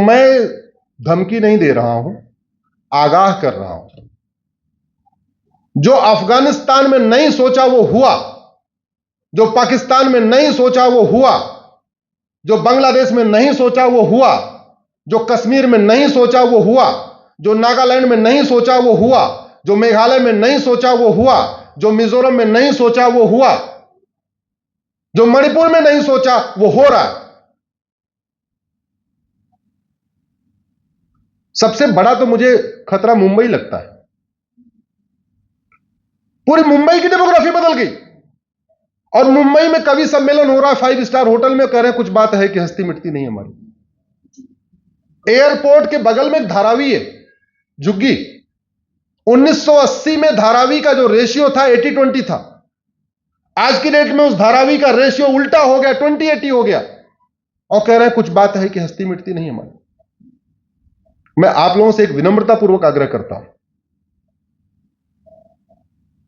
मैं धमकी नहीं दे रहा हूं, आगाह कर रहा हूं। जो अफगानिस्तान में नहीं सोचा वो हुआ, जो पाकिस्तान में नहीं सोचा वो हुआ, जो बांग्लादेश में नहीं सोचा वो हुआ, जो कश्मीर में नहीं सोचा वो हुआ, जो नागालैंड में नहीं सोचा वो हुआ, जो मेघालय में नहीं सोचा वो हुआ, जो मिजोरम में नहीं सोचा वो हुआ, जो मणिपुर में नहीं सोचा वो हो रहा है। सबसे बड़ा तो मुझे खतरा मुंबई लगता है। पूरी मुंबई की डेमोग्राफी बदल गई और मुंबई में कवि सम्मेलन हो रहा है 5 स्टार होटल में, कह रहे हैं कुछ बात है कि हस्ती मिटती नहीं हमारी। एयरपोर्ट के बगल में एक धारावी है, झुग्गी। 1980 में धारावी का जो रेशियो था 80-20 था। आज की डेट में उस धारावी का रेशियो उल्टा हो गया, 20-80 हो गया, और कह रहे हैं कुछ बात है कि हस्ती मिटती नहीं हमारी। मैं आप लोगों से एक विनम्रतापूर्वक आग्रह करता हूं,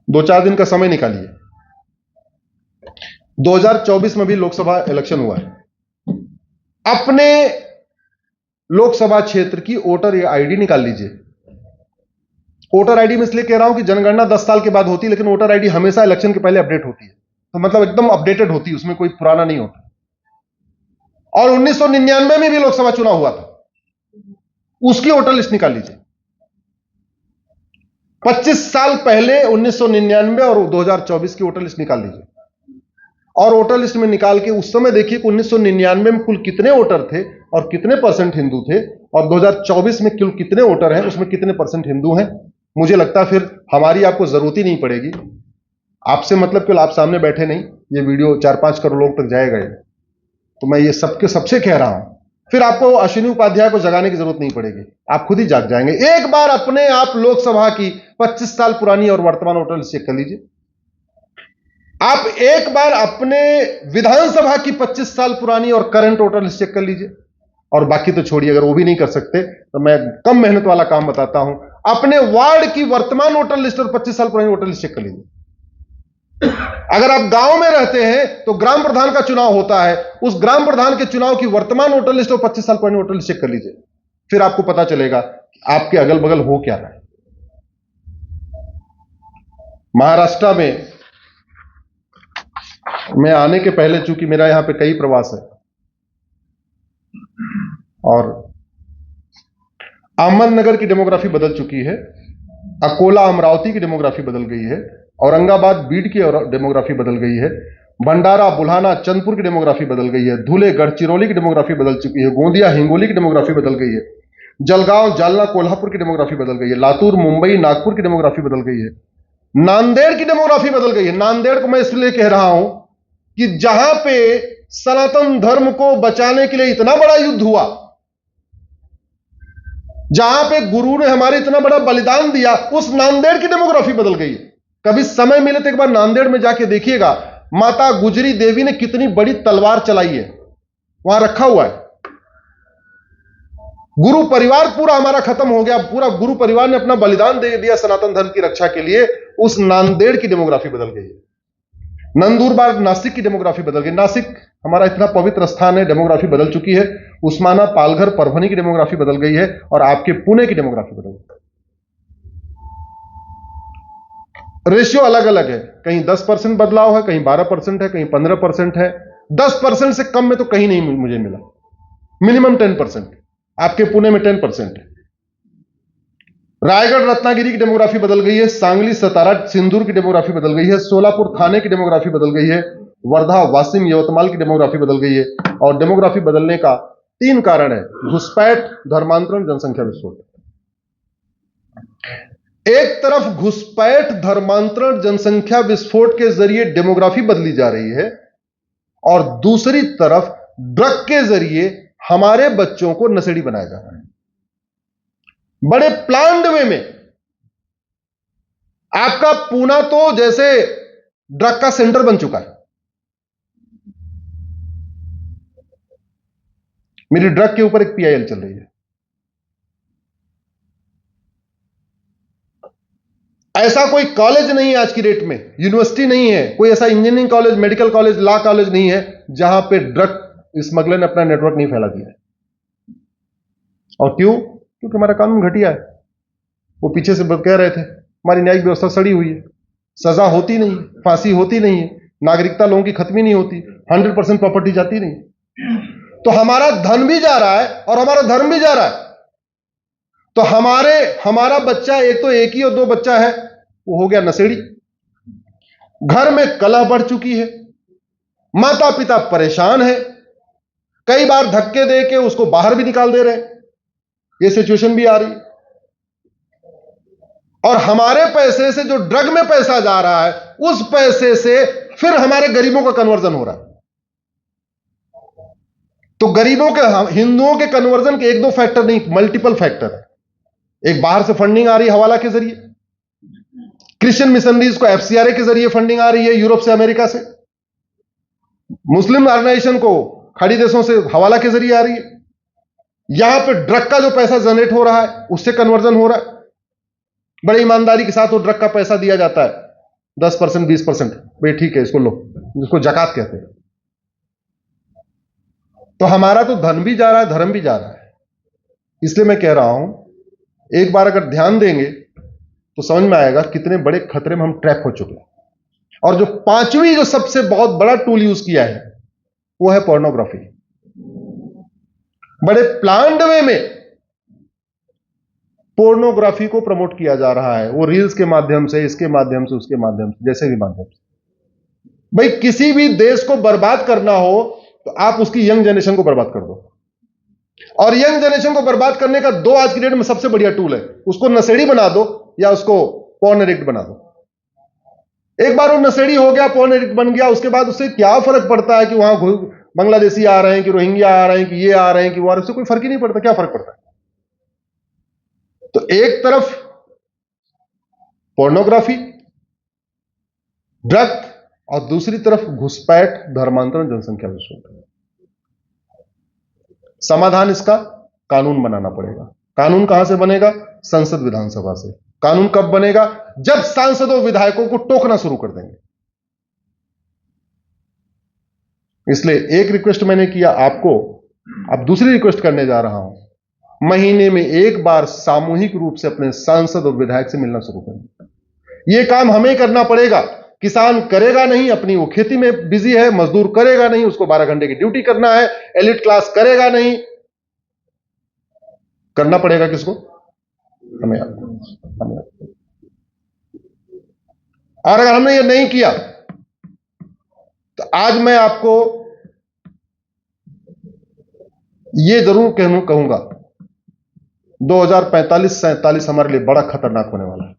2-4 दिन का समय निकालिए। 2024 में भी लोकसभा इलेक्शन हुआ है। अपने लोकसभा क्षेत्र की वोटर आईडी निकाल लीजिए। वोटर आईडी में इसलिए कह रहा हूं कि जनगणना 10 साल के बाद होती है, लेकिन वोटर आईडी हमेशा इलेक्शन के पहले अपडेट होती है, तो मतलब एकदम अपडेटेड होती है, उसमें कोई पुराना नहीं होता। और 1999 में भी लोकसभा चुनाव हुआ था, उसकी वोटर लिस्ट निकाल लीजिए। 25 साल पहले 1999 और 2024 की वोटर लिस्ट निकाल लीजिए, और वोटर लिस्ट में निकाल के उस समय देखिए कि 1999 में कुल कितने वोटर थे और कितने परसेंट हिंदू थे, और 2024 में कुल कितने वोटर हैं, उसमें कितने परसेंट हिंदू हैं। मुझे लगता है फिर हमारी आपको जरूरत ही नहीं पड़ेगी। आपसे मतलब केवल आप सामने बैठे नहीं, ये वीडियो 4-5 करोड़ लोग तक जाएगा, तो मैं ये सबसे कह रहा हूं, फिर आपको अश्विनी उपाध्याय को जगाने की जरूरत नहीं पड़ेगी, आप खुद ही जाग जाएंगे। एक बार अपने आप लोकसभा की 25 साल पुरानी और वर्तमान वोटर लिस्ट चेक कर लीजिए। आप एक बार अपने विधानसभा की 25 साल पुरानी और करंट वोटर लिस्ट चेक कर लीजिए, और बाकी तो छोड़िए, अगर वो भी नहीं कर सकते तो मैं कम मेहनत वाला काम बताता हूं। अपने वार्ड की वर्तमान वोटर लिस्ट और 25 साल पुरानी वोटर लिस्ट चेक कर लीजिए। अगर आप गांव में रहते हैं तो ग्राम प्रधान का चुनाव होता है, उस ग्राम प्रधान के चुनाव की वर्तमान वोटर लिस्ट और 25 साल पुरानी वोटर लिस्ट चेक कर लीजिए, फिर आपको पता चलेगा आपके अगल बगल हो क्या रहा है। महाराष्ट्र में मैं आने के पहले, चूंकि मेरा यहां पे कई प्रवास है, और अहमदनगर की डेमोग्राफी बदल चुकी है, अकोला अमरावती की डेमोग्राफी बदल गई है, औरंगाबाद बीड की डेमोग्राफी बदल गई है, भंडारा बुल्हाना चंदपुर की डेमोग्राफी बदल गई है, धुले गढ़चिरौली की डेमोग्राफी बदल चुकी है, गोंदिया हिंगोली की डेमोग्राफी बदल गई है, जलगांव जालना कोल्हापुर की डेमोग्राफी बदल गई है, लातूर मुंबई नागपुर की डेमोग्राफी बदल गई है, नांदेड़ की डेमोग्राफी बदल गई है। नांदेड़ को मैं इसलिए कह रहा हूं कि जहां पे सनातन धर्म को बचाने के लिए इतना बड़ा युद्ध हुआ, जहां पे गुरु ने हमारे इतना बड़ा बलिदान दिया, उस नांदेड़ की डेमोग्राफी बदल गई है। कभी समय मिले तो एक बार नांदेड़ में जाके देखिएगा, माता गुजरी देवी ने कितनी बड़ी तलवार चलाई है, वहां रखा हुआ है। गुरु परिवार पूरा हमारा खत्म हो गया, पूरा गुरु परिवार ने अपना बलिदान दे दिया सनातन धर्म की रक्षा के लिए। उस नांदेड़ की डेमोग्राफी बदल गई है। नंदुरबार नासिक की डेमोग्राफी बदल गई। नासिक हमारा इतना पवित्र स्थान है, डेमोग्राफी बदल चुकी है। उस्माना पालघर परभनी की डेमोग्राफी बदल गई है, और आपके पुणे की डेमोग्राफी बदल गई। रेशियो अलग अलग है, कहीं 10% बदलाव है, कहीं 12% है, कहीं 15% है। 10% से कम में तो कहीं नहीं मुझे मिला, मिनिमम 10%। आपके पुणे में 10% है। रायगढ़ रत्नागिरी की डेमोग्राफी बदल गई है, सांगली सतारा सिंदूर की डेमोग्राफी बदल गई है, सोलापुर थाने की डेमोग्राफी बदल गई है, वर्धा वाशिम यवतमाल की डेमोग्राफी बदल गई है। और डेमोग्राफी बदलने का 3 कारण है: घुसपैठ, धर्मांतरण, जनसंख्या विस्फोट। एक तरफ घुसपैठ, धर्मांतरण, जनसंख्या विस्फोट के जरिए डेमोग्राफी बदली जा रही है, और दूसरी तरफ ड्रग के जरिए हमारे बच्चों को नशेड़ी बनाया जा रहा है, बड़े प्लान्ड वे में। आपका पूना तो जैसे ड्रग का सेंटर बन चुका है। मेरी ड्रग के ऊपर एक PIL चल रही है। ऐसा कोई कॉलेज नहीं है आज की डेट में, यूनिवर्सिटी नहीं है, कोई ऐसा engineering college, medical college, law college नहीं है जहां पे ड्रग स्मगलर ने अपना नेटवर्क नहीं फैला दिया है। और क्यों? क्योंकि हमारा कानून घटिया है। वो पीछे से कह रहे थे हमारी न्यायिक व्यवस्था सड़ी हुई है, सजा होती नहीं, फांसी होती नहीं है, नागरिकता लोगों की खत्म ही नहीं होती, 100% प्रॉपर्टी जाती नहीं। तो हमारा धन भी जा रहा है और हमारा धर्म भी जा रहा है। तो हमारा बच्चा, एक तो एक ही और दो बच्चा है, वो हो गया नशेड़ी। घर में कलह बढ़ चुकी है, माता पिता परेशान है, कई बार धक्के दे के उसको बाहर भी निकाल दे रहे हैं, ये सिचुएशन भी आ रही। और हमारे पैसे से जो ड्रग में पैसा जा रहा है, उस पैसे से फिर हमारे गरीबों का कन्वर्जन हो रहा है। तो गरीबों के, हिंदुओं के कन्वर्जन के एक दो फैक्टर नहीं, मल्टीपल फैक्टर है। एक बाहर से फंडिंग आ रही है हवाला के जरिए, क्रिश्चियन मिशनरीज को एफसीआरए के जरिए फंडिंग आ रही है यूरोप से, अमेरिका से। मुस्लिम ऑर्गेनाइजेशन को खाड़ी देशों से हवाला के जरिए आ रही है। यहां पे ड्रग का जो पैसा जनरेट हो रहा है उससे कन्वर्जन हो रहा है। बड़ी ईमानदारी के साथ वो ड्रग का पैसा दिया जाता है, 10% 20%, भाई ठीक है इसको लो, जिसको जकात कहते हैं। तो हमारा तो धन भी जा रहा है, धर्म भी जा रहा है। इसलिए मैं कह रहा हूं, एक बार अगर ध्यान देंगे तो समझ में आएगा कितने बड़े खतरे में हम ट्रैप हो चुके हैं। और जो पांचवी, जो सबसे बहुत बड़ा टूल यूज किया है, वो है पोर्नोग्राफी। बड़े प्लान्ड वे में पोर्नोग्राफी को प्रमोट किया जा रहा है, वो रील्स के माध्यम से, इसके माध्यम से, उसके माध्यम से, जैसे भी माध्यम से। भाई किसी भी देश को बर्बाद करना हो तो आप उसकी यंग जनरेशन को बर्बाद कर दो। और यंग जनरेशन को बर्बाद करने का दो आज की डेट में सबसे बढ़िया टूल है, उसको नशेड़ी बना दो या उसको पॉर्न एडिक्ट बना दो। एक बार वो नशेड़ी हो गया, पॉर्न एडिक्ट बन गया, उसके बाद उससे क्या फर्क पड़ता है कि वहां बांग्लादेशी आ रहे हैं, कि रोहिंग्या आ रहे हैं, कि ये आ रहे हैं, कि वो आ रहे हैं, उससे कोई फर्क ही नहीं पड़ता। क्या फर्क पड़ता है? तो एक तरफ पोर्नोग्राफी, ड्रग, और दूसरी तरफ घुसपैठ, धर्मांतरण, जनसंख्या विस्फोट। समाधान इसका कानून बनाना पड़ेगा। कानून कहां से बनेगा? संसद विधानसभा से। कानून कब बनेगा? जब सांसदों विधायकों को टोकना शुरू कर देंगे। इसलिए एक रिक्वेस्ट मैंने किया आपको, अब दूसरी रिक्वेस्ट करने जा रहा हूं। महीने में एक बार सामूहिक रूप से अपने सांसद और विधायक से मिलना शुरू करें। यह काम हमें करना पड़ेगा। किसान करेगा नहीं, अपनी वो खेती में बिजी है, मजदूर करेगा नहीं, उसको 12 घंटे की ड्यूटी करना है, एलिट क्लास करेगा नहीं। करना पड़ेगा किसको? हमें। और अगर हमने ये नहीं किया तो आज मैं आपको ये जरूर कहूंगा, 2045-47 हमारे लिए बड़ा खतरनाक होने वाला है।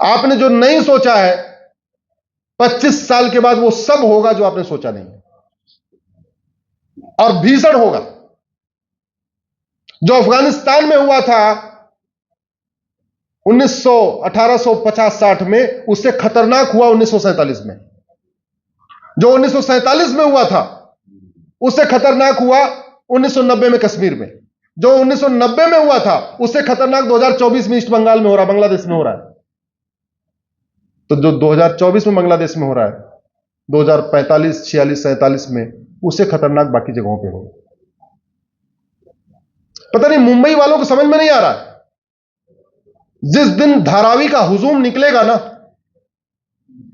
आपने जो नहीं सोचा है, 25 साल के बाद वो सब होगा जो आपने सोचा नहीं, और भीषण होगा। जो अफगानिस्तान में हुआ था 1850-60 में, उससे खतरनाक हुआ 1947 में। जो 1947 में हुआ था उससे खतरनाक हुआ 1990 में कश्मीर में। जो 1990 में हुआ था उससे खतरनाक 2024 में ईस्ट बंगाल में हो रहा, बांग्लादेश में हो रहा है। तो जो 2024 में बांग्लादेश में हो रहा है, 2045, 46, 47 में उससे खतरनाक बाकी जगहों पे होगा। पता नहीं मुंबई वालों को समझ में नहीं आ रहा है, जिस दिन धारावी का हुजूम निकलेगा ना,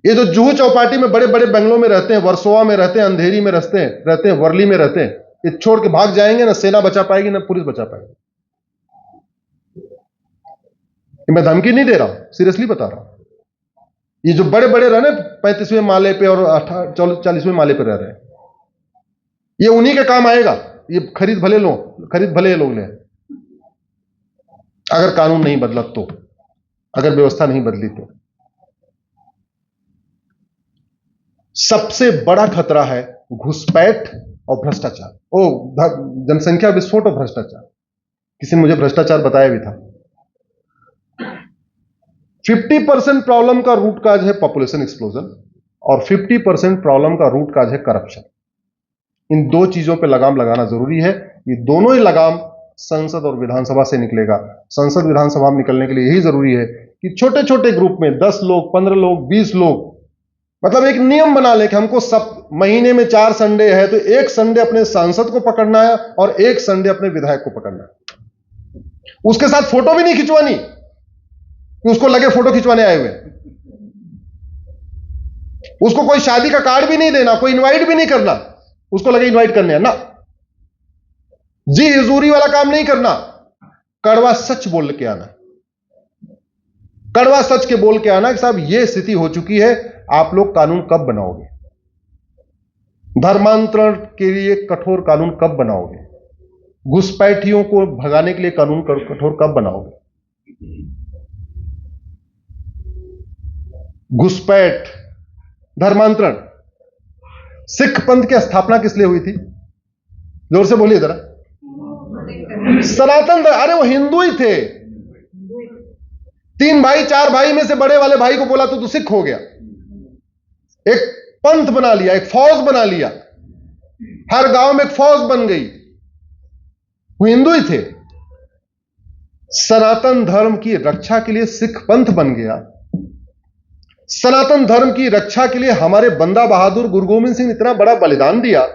ये जो जुहू चौपाटी में बड़े बड़े बंगलों में रहते हैं, वर्सोवा में रहते हैं, अंधेरी में रहते हैं, वर्ली में रहते हैं, ये छोड़ के भाग जाएंगे। ना सेना बचा पाएगी, ना पुलिस बचा पाएगी। मैं धमकी नहीं दे रहा हूं, सीरियसली बता रहा हूं। ये जो बड़े बड़े रहे 35वें माले पे और 40वें माले पे रह रहे हैं, ये उन्हीं के काम आएगा। ये खरीद भले लोग लें, अगर कानून नहीं बदला तो, अगर व्यवस्था नहीं बदली तो। सबसे बड़ा खतरा है घुसपैठ और भ्रष्टाचार, जनसंख्या विस्फोट और भ्रष्टाचार। किसी ने मुझे भ्रष्टाचार बताया भी था। 50% प्रॉब्लम का रूट काज है पॉपुलेशन एक्सप्लोजन, और 50% प्रॉब्लम का रूट काज है करप्शन। इन दो चीजों पे लगाम लगाना जरूरी है। ये दोनों ही लगाम संसद और विधानसभा से निकलेगा। संसद विधानसभा में निकलने के लिए यही जरूरी है कि छोटे छोटे ग्रुप में 10 लोग, 15 लोग, 20 लोग मतलब एक नियम बना ले कि हमको सब महीने में 4 संडे है तो एक संडे अपने सांसद को पकड़ना है और एक संडे अपने विधायक को पकड़ना है। उसके साथ फोटो भी नहीं खिंचवानी कि उसको लगे फोटो खिंचवाने आए हुए। उसको कोई शादी का कार्ड भी नहीं देना, कोई इनवाइट भी नहीं करना, उसको लगे इनवाइट करने हैं ना। जी हुजूरी वाला काम नहीं करना। कड़वा सच बोल के आना, कड़वा सच के बोल के आना कि साहब ये स्थिति हो चुकी है, आप लोग कानून कब बनाओगे, धर्मांतरण के लिए कठोर कानून कब बनाओगे, घुसपैठियों को भगाने के लिए कानून कठोर कब बनाओगे। घुसपैठ, धर्मांतरण, सिख पंथ की स्थापना किस लिए हुई थी? जोर से बोलिए जरा। सनातन, अरे वो हिंदू ही थे। 3 भाई 4 भाई में से बड़े वाले भाई को बोला तो सिख हो गया, एक पंथ बना लिया, एक फौज बना लिया, हर गांव में एक फौज बन गई, वो हिंदू ही थे। सनातन धर्म की रक्षा के लिए सिख पंथ बन गया। सनातन धर्म की रक्षा के लिए हमारे बंदा बहादुर गुरु गोविंद सिंह ने इतना बड़ा बलिदान दिया।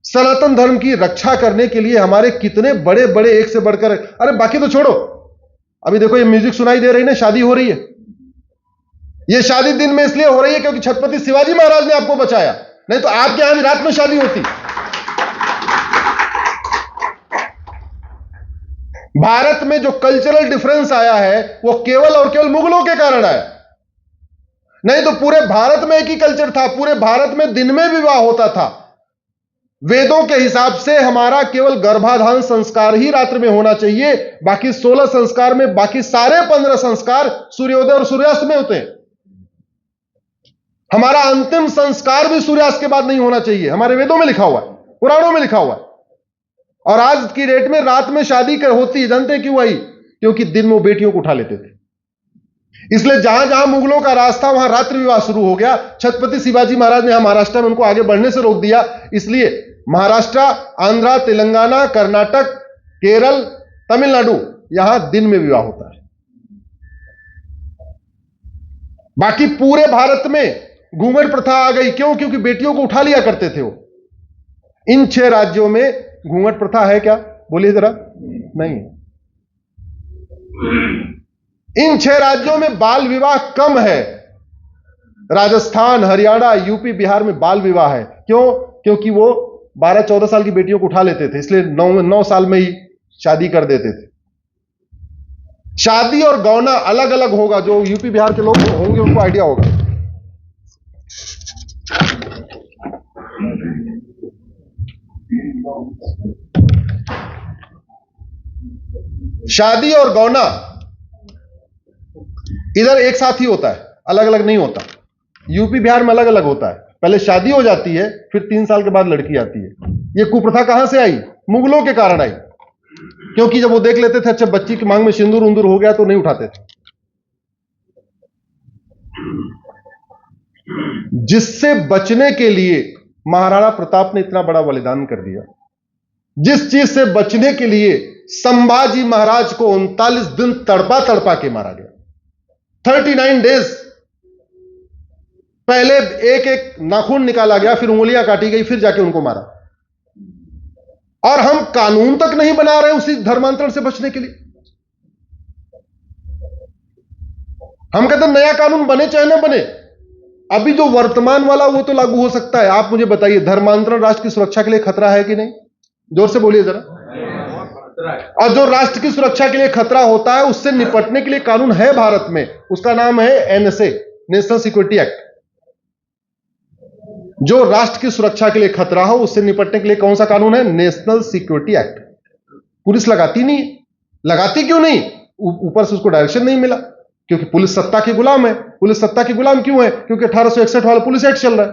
सनातन धर्म की रक्षा करने के लिए हमारे कितने बड़े बड़े एक से बढ़कर, अरे बाकी तो छोड़ो, अभी देखो ये म्यूजिक सुनाई दे रही ना, शादी हो रही है। ये शादी दिन में इसलिए हो रही है क्योंकि छत्रपति शिवाजी महाराज ने आपको बचाया, नहीं तो आपके यहां भी रात में शादी होती। भारत में जो कल्चरल डिफरेंस आया है वो केवल और केवल मुगलों के कारण आया, नहीं तो पूरे भारत में एक ही कल्चर था। पूरे भारत में दिन में विवाह होता था। वेदों के हिसाब से हमारा केवल गर्भाधान संस्कार ही रात्रि में होना चाहिए, बाकी 16 संस्कार में बाकी सारे 15 संस्कार सूर्योदय और सूर्यास्त में होते हैं। हमारा अंतिम संस्कार भी सूर्यास्त के बाद नहीं होना चाहिए, हमारे वेदों में लिखा हुआ है, पुराणों में लिखा हुआ है। और आज की डेट में रात में शादी होती है, जानते हैं क्यों आई? क्योंकि दिन में वो बेटियों को उठा लेते थे। इसलिए जहां जहां मुगलों का रास्ता वहां रात्रि विवाह शुरू हो गया। छत्रपति शिवाजी महाराज ने यहां महाराष्ट्र में उनको आगे बढ़ने से रोक दिया, इसलिए महाराष्ट्र, आंध्रा, तेलंगाना, कर्नाटक, केरल, तमिलनाडु, यहां दिन में विवाह होता है। बाकी पूरे भारत में घूंघट प्रथा आ गई। क्यों? क्योंकि बेटियों को उठा लिया करते थे वो। इन 6 राज्यों में घूंघट प्रथा है क्या? बोलिए जरा। नहीं। इन 6 राज्यों में बाल विवाह कम है। राजस्थान, हरियाणा, यूपी, बिहार में बाल विवाह है। क्यों? क्योंकि वो 12-14 साल की बेटियों को उठा लेते थे, इसलिए 9 साल में ही शादी कर देते थे। शादी और गौना अलग अलग होगा, जो यूपी बिहार के लोग होंगे उनको आइडिया होगा। शादी और गौना इधर एक साथ ही होता है, अलग अलग नहीं होता। यूपी बिहार में अलग अलग होता है। पहले शादी हो जाती है, फिर 3 साल के बाद लड़की आती है। ये कुप्रथा कहां से आई? मुगलों के कारण आई। क्योंकि जब वो देख लेते थे अच्छा बच्ची की मांग में सिंदूर उंदूर हो गया तो नहीं उठाते थे। जिससे बचने के लिए महाराणा प्रताप ने इतना बड़ा बलिदान कर दिया। जिस चीज से बचने के लिए संभाजी महाराज को 39 दिन तड़पा तड़पा के मारा गया। 39 डेज पहले एक एक नाखून निकाला गया, फिर उंगलियां काटी गई, फिर जाके उनको मारा। और हम कानून तक नहीं बना रहे उसी धर्मांतरण से बचने के लिए। हम कहते हैं नया कानून बने चाहे ना बने, अभी जो वर्तमान वाला वो तो लागू हो सकता है। आप मुझे बताइए, धर्मांतरण राष्ट्र की सुरक्षा के लिए खतरा है कि नहीं? जोर से बोलिए जरा। और जो राष्ट्र की सुरक्षा के लिए खतरा होता है उससे निपटने के लिए कानून है भारत में, उसका नाम है एनएसए, नेशनल सिक्योरिटी एक्ट। जो राष्ट्र की सुरक्षा के लिए खतरा हो उससे निपटने के लिए कौन सा कानून है? National security act. पुलिस लगाती नहीं। लगाती क्यों नहीं? ऊपर से उसको डायरेक्शन नहीं मिला, क्योंकि पुलिस सत्ता की गुलाम है। पुलिस सत्ता की गुलाम क्यों है? क्योंकि 1861 वाला पुलिस एक्ट चल रहा है।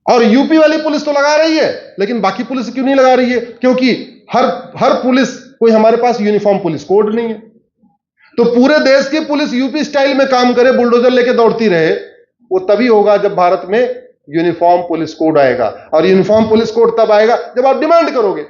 और यूपी वाली पुलिस तो लगा रही है, लेकिन बाकी पुलिस क्यों नहीं लगा रही है? क्योंकि हर पुलिस कोई हमारे पास यूनिफॉर्म पुलिस कोड नहीं है। तो पूरे देश की पुलिस यूपी स्टाइल में काम करे, बुलडोजर लेके दौड़ती रहे, वो तभी होगा जब भारत में यूनिफॉर्म पुलिस कोड आएगा। और यूनिफॉर्म पुलिस कोड तब आएगा जब आप डिमांड करोगे।